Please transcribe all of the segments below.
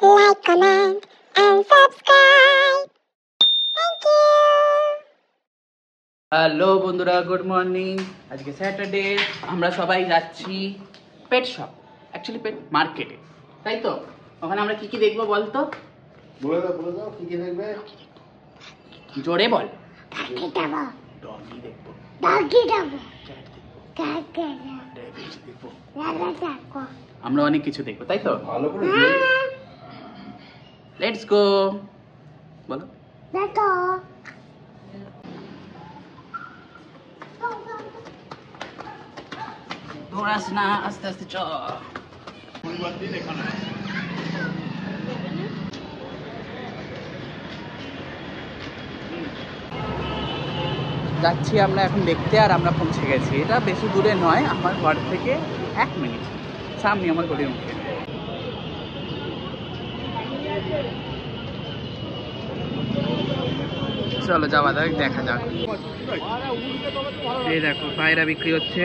like, comment and subscribe. Thank you. Hello বন্ধুরা, good morning. আজকে Saturday, আমরা সবাই যাচ্ছি পেট শপ, অ্যাকচুয়ালি পেট মার্কেটে, তাই তো? ওখানে আমরা কি কি দেখবো বলতো? বলে দাও কি কি দেখবে? জোরে বল। Doggy দেখবো, cat দেখবো, দেখবো। আমরা অনেক কিছু দেখবো, তাই তো? ভালো করে লেটস গো। বলো। দেখো। দৌড়াস না, আস্তে আস্তে চ। যাচ্ছি আমরা এখন দেখতে, আর আমরা পৌঁছে গেছি। এটা বেশি দূরে নয়, আমার ঘর থেকে 1 মিনিট সামনে আমার গলির মুখে। চলো যাওয়া যাক, দেখা যাক। এই দেখো পায়রা বিক্রি হচ্ছে।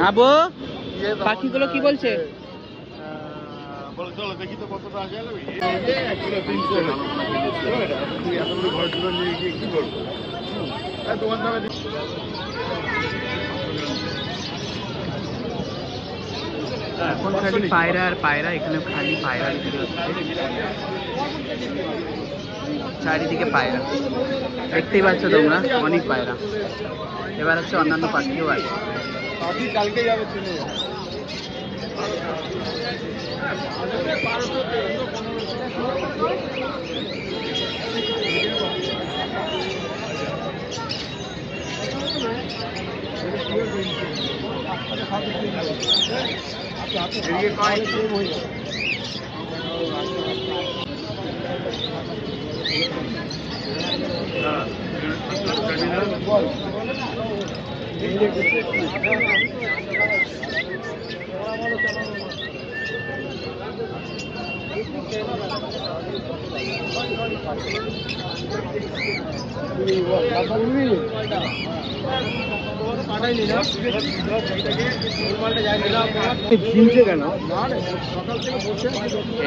আবু, পাখিগুলো কি বলছে? এখন খালি পায়রা আর পায়রা, এখানে খালি পায়রা বিক্রি হচ্ছে, চারিদিকে পায়রা। দেখতেই পাচ্ছ তোমরা, অনেক পায়রা। এবার হচ্ছে অন্যান্য পাখিও আছে। কালকে যাবে চলে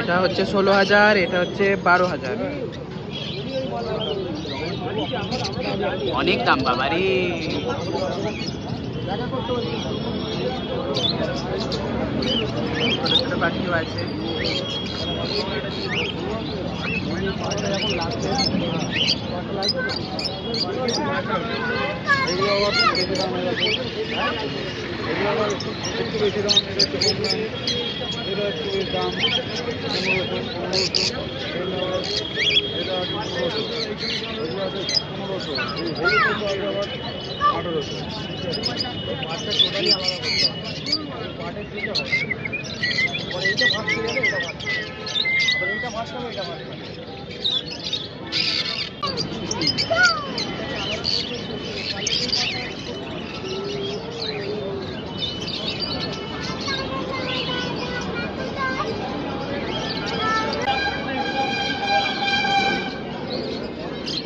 এটা হচ্ছে 16,000, এটা হচ্ছে 12,000। অনেক দাম বাবা রে। ছোট ছোট পাখিও আছে।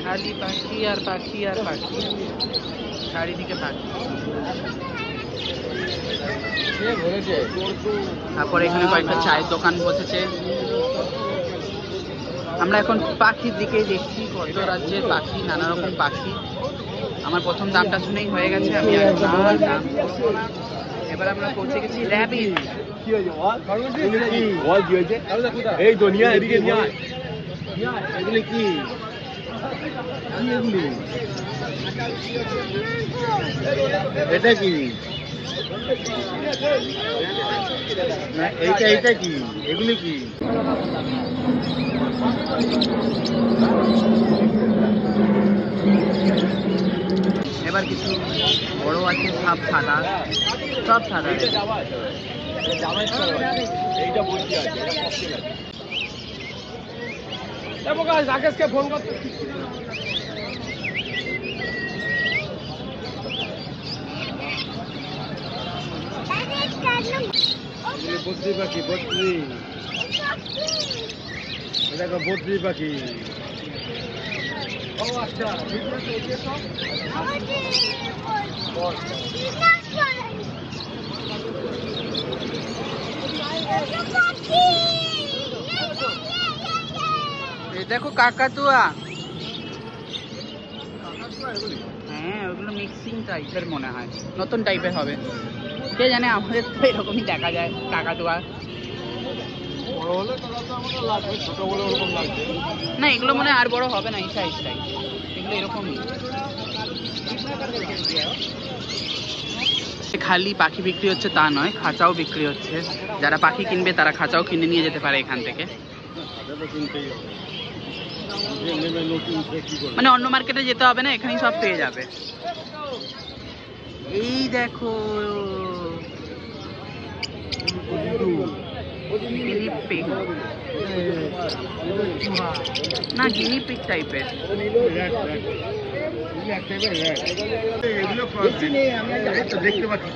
খালি পাখি আর পাখি আর পাখি, চারিদিকে পাখি। তারপরে এখানে কয়েকটা চায়ের দোকান বসেছে। আমরা এখন পাখির দিকে দেখছি, কত রাজ্যের পাখি, নানা রকম পাখি। আমার প্রথম দামটা শুনেই হয়ে গেছে, আমি আর দাম করবো না। এবার আমরা পৌঁছে গেছি র্যাবিট। এই দুনিয়া এদিকে নিয়ে আয়। এগুলি কি? এটা কি? এইটা কি? এগুলি কি? এবার কিছু বড় আছে, সব সাদা, সব সাদা। এইটা বলছি আছে। রাকেশকে ফোন করতে। বদ্রি পাখি, বদ্রি। এটা বদ্রি পাখি। দেখো কাকাতুয়া। হ্যাঁ ওগুলো মিক্সিং টাইপের মনে হয়, নতুন টাইপের হবে কে জানে, আমাদের তো এরকমই দেখা যায় কাকাতুয়া। না এগুলো মনে হয় আর বড় হবে না, এই সাইজটাই, এগুলো এরকমই। খালি পাখি বিক্রি হচ্ছে তা নয়, খাঁচাও বিক্রি হচ্ছে। যারা পাখি কিনবে তারা খাঁচাও কিনে নিয়ে যেতে পারে এখান থেকে। মানে অন্য মার্কেটে যেতে হবে না, এখানেই সব পেয়ে যাবে। এই দেখো গিনি পিগ, না গিনি পিগ টাইপের। দেখতে পাচ্ছি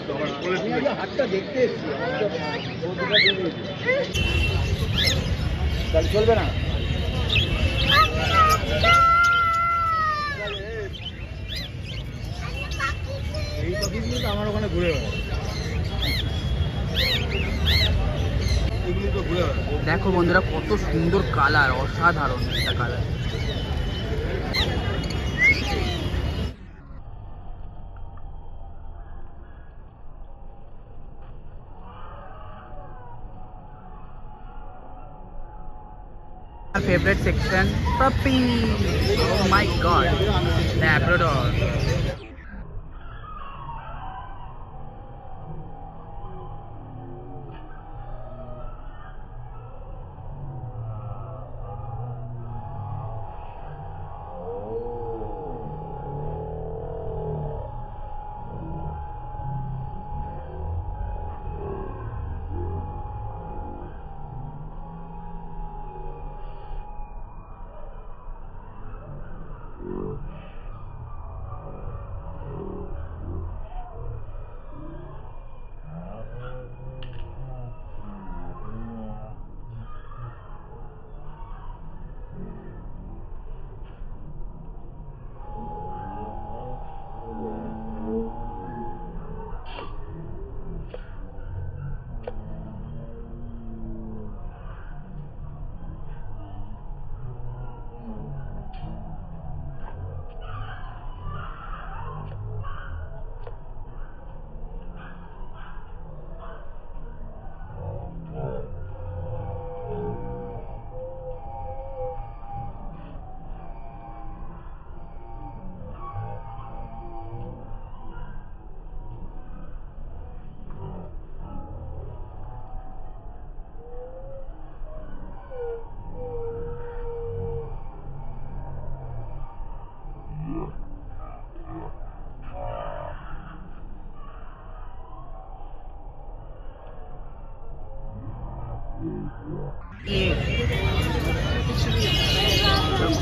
চলবে না। এই পাখিগুলো তো আমার ওখানে ঘুরে বেড়ায়, এগুলো তো ঘুরে বেড়ায়। দেখো বন্ধুরা কত সুন্দর কালার, অসাধারণ একটা colour. Our favorite section, puppies. Oh my god, Labrador.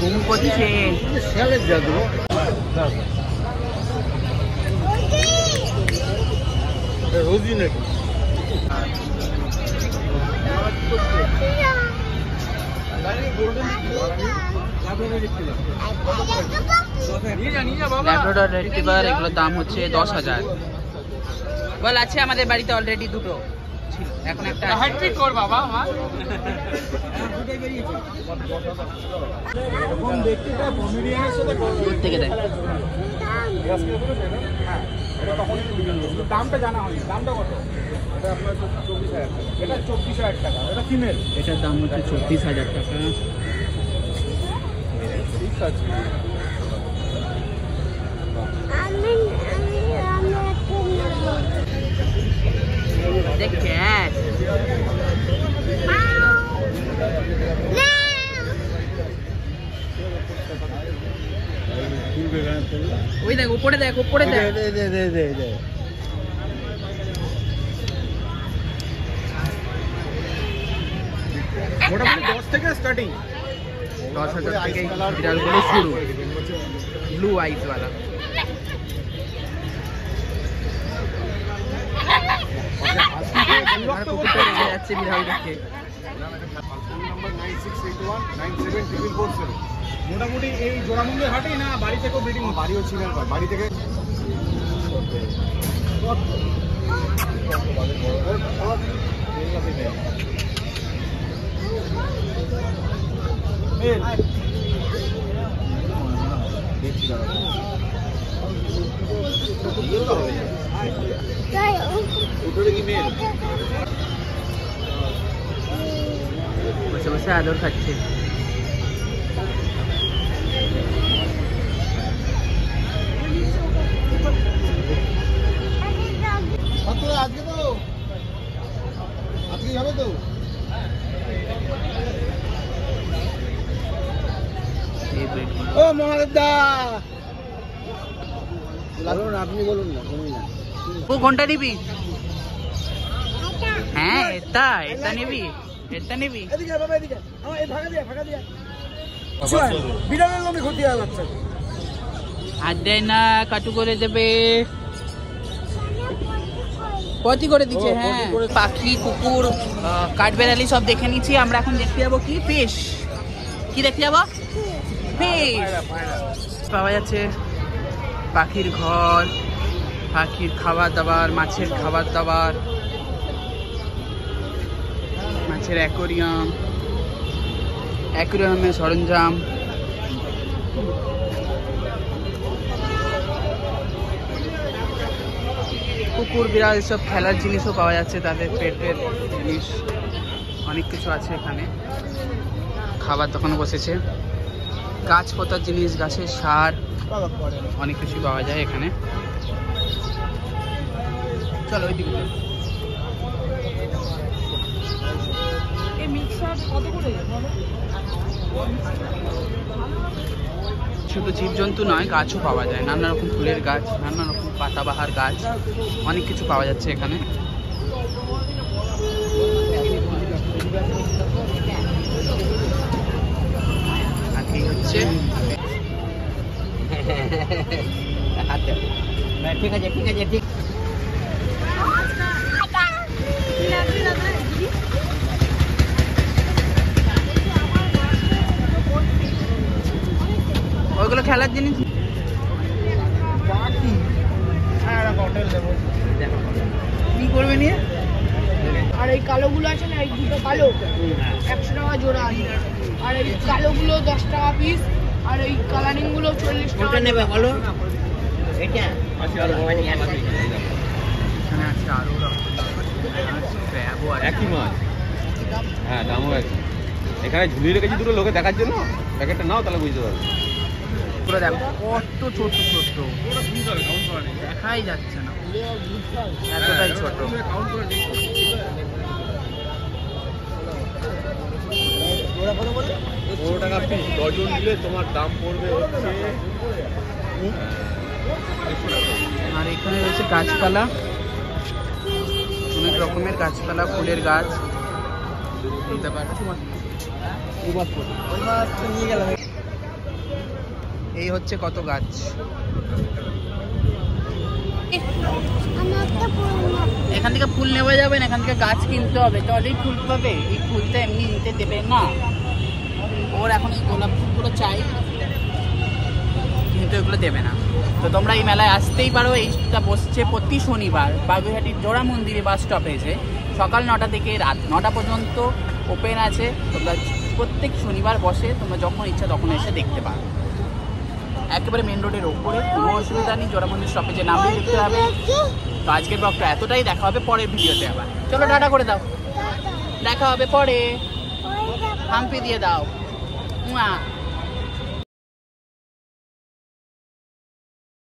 ঘুম করছে শিয়ালের জাদু। রোজি নাকি ল্যাব্রাডর রিট্রিভার, এগুলোর দাম হচ্ছে 10,000। বল আছে আমাদের বাড়িতে অলরেডি দুটো ছিল, এখন একটা আছে। কর বাবা আমার দূর থেকে দেয়। দামটা জানা হয়নি, দামটা কত? এটা আপনার 24,000 টাকা, এটা 24,000 টাকা, এটা ফিমেল। এটার দাম হচ্ছে 24,000 টাকা। ঠিক আছে। দেখ ক্যাট, ওই দেখ উপরে দেখ, উপরে দেখ। মোটামুটি 10 থেকে স্টার্টিং, 10,000 থেকে বিড়ালগুলো শুরু, ব্লু আইস वाला। যাচ্ছে বিড়াল দেখে। 9681974447। মোটামুটি এই জোড়ামুন্দির হাটেই না বাড়ি থেকেও ব্রিডিং? বাড়িও ছিলেন, বাড়ি থেকে বসে বসে আদর খাচ্ছে। আজকে হবে তো ও মহাদেব দা, আপনি বলুন না। ও কোনটা নিবি? হ্যাঁ এটা নিবি, এটা নিবি। এদিকে বাবা, এদিকে আমার এই ভাগা দিয়া বিড়ালের লোমে ক্ষতি হয় বাচ্চা। হাত দেয় না, কাটু করে দেবে। পটি করে দিচ্ছে। হ্যাঁ, পাখি, কুকুর, কাঠবেড়ালি সব দেখে নিচ্ছি। আমরা এখন দেখতে যাবো কি ফিশ। কি দেখতে যাবো? ফিশ পাওয়া যাচ্ছে। পাখির ঘর, পাখির খাবার দাবার, মাছের খাবার দাবার, মাছের অ্যাকোরিয়ামের সরঞ্জাম, কুকুর বিড়াল সব খেলার জিনিসও পাওয়া যাচ্ছে, তাদের পেটের জিনিস অনেক কিছু আছে এখানে। খাবার দোকানে বসেছে, গাছ পাতার জিনিস, গাছের সার, অনেক কিছু পাওয়া যায় এখানে। চলো ওই দিকে। শুধু জীবজন্তু নয়, গাছও পাওয়া যায়, নানা রকম ফুলের গাছ, নানা রকম পাতাবাহার গাছ, অনেক কিছু পাওয়া যাচ্ছে এখানে। আর এই হচ্ছে ঠিক আছে ঠিক আছে ঠিক। ওইগুলো খেলার জিনিস। কি করবে নিয়ে? আর এই কালোগুলো আছে না, এই দুটো কালো 100 টাকা জোড়া আছে, আর এই কালোগুলো 10 টাকা পিস, আর এই কালারিং গুলো 40 টাকা নেবে। বলো এটা এখানে আছে আরো একই মাছ। হ্যাঁ, দামও একই। এখানে ঝুলিয়ে রেখেছি দুটো লোকে দেখার জন্য। প্যাকেটটা নাও, তাহলে বুঝতে পারবে। পুরো দেখো কত ছোট ছোট, দেখাই যাচ্ছে না, এতটাই ছোট। টাকা পিস, ডজন দিলে তোমার দাম পড়বে হচ্ছে। আর এখানে রয়েছে গাছপালা, অনেক রকমের গাছপালা, ফুলের গাছ। এই হচ্ছে কত গাছ। এখান থেকে ফুল নেওয়া যাবে না, এখান থেকে গাছ কিনতে হবে, তবেই ফুল পাবে। এই ফুলটা এমনি নিতে দেবে না, ওর এখন গোলাপ ফুলগুলো চাই, কিন্তু এগুলো দেবে না। তো তোমরা এই মেলায় আসতেই পারো। এইটা বসছে প্রতি শনিবার বাগুইহাটির জোড়া মন্দিরে বাস স্টপেজে, সকাল 9টা থেকে রাত 9টা পর্যন্ত ওপেন আছে। তোমরা প্রত্যেক শনিবার বসে, তোমরা যখন ইচ্ছা তখন এসে দেখতে পারো। একেবারে মেন রোডের ওপরে, কোনো অসুবিধা নেই। জোড়া মন্দির স্টপেজে নামলে দেখতে হবে। তো আজকের ব্লগটা এতটাই, দেখা হবে পরের ভিডিওতে আবার। চলো টাটা করে দাও, দেখা হবে পরে, হাম্পি দিয়ে দাও।